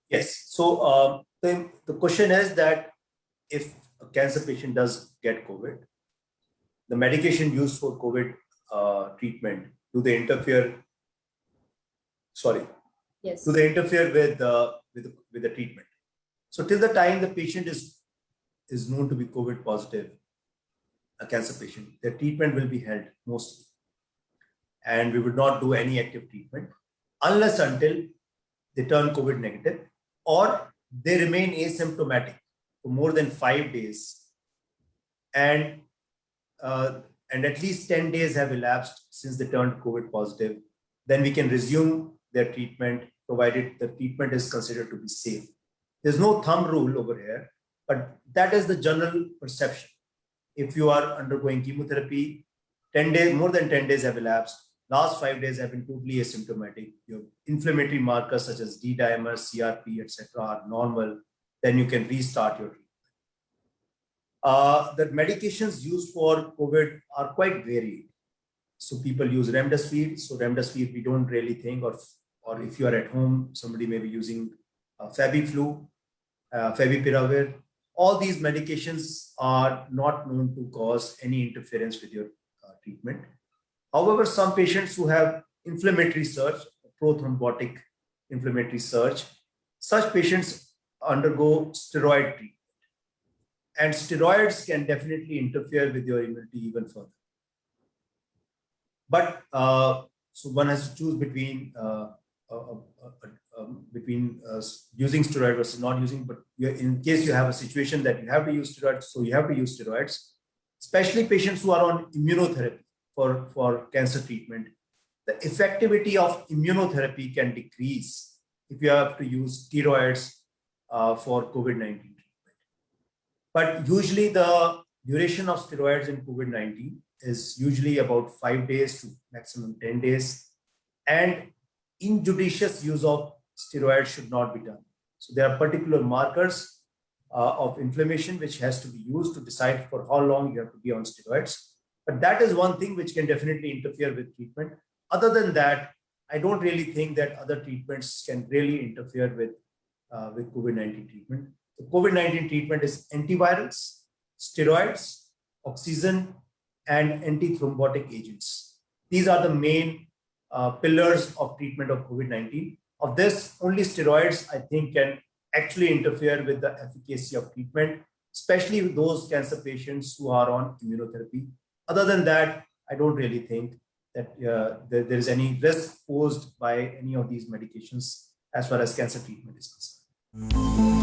Yes. So the question is that if a cancer patient does get COVID, the medication used for COVID treatment, do they interfere? Sorry, Yes. do they interfere with the treatment? So till the time the patient is known to be COVID positive, a cancer patient, their treatment will be held mostly, and we would not do any active treatment unless until they turn COVID negative or they remain asymptomatic for more than 5 days, and uh, and at least 10 days have elapsed since they turned COVID positive. Then we can resume their treatment, provided the treatment is considered to be safe. There's no thumb rule over here, but that is the general perception. If you are undergoing chemotherapy, 10 days, more than 10 days have elapsed, last 5 days have been totally asymptomatic, your inflammatory markers such as D dimer, CRP, etc. are normal, then you can restart your treatment. The medications used for COVID are quite varied. So people use remdesivir. So remdesivir, we don't really think, or if you are at home, somebody may be using Fabiflu, Favipiravir. All these medications are not known to cause any interference with your treatment. However, some patients who have inflammatory surge, prothrombotic inflammatory surge, such patients undergo steroid treatment. And steroids can definitely interfere with your immunity even further. But so one has to choose between using steroid versus not using. But in case you have a situation that you have to use steroids, so you have to use steroids, especially patients who are on immunotherapy for cancer treatment. The effectivity of immunotherapy can decrease if you have to use steroids for COVID-19 treatment. But usually the duration of steroids in COVID-19 is usually about 5 days to maximum 10 days. And injudicious use of steroids should not be done. So there are particular markers of inflammation which has to be used to decide for how long you have to be on steroids. But that is one thing which can definitely interfere with treatment. Other than that, I don't really think that other treatments can really interfere with COVID-19 treatment. The COVID-19 treatment is antivirals, steroids, oxygen, and antithrombotic agents. These are the main pillars of treatment of COVID-19. Of this, only steroids, I think, can actually interfere with the efficacy of treatment, especially with those cancer patients who are on immunotherapy. Other than that, I don't really think that there is any risk posed by any of these medications as far as cancer treatment is concerned.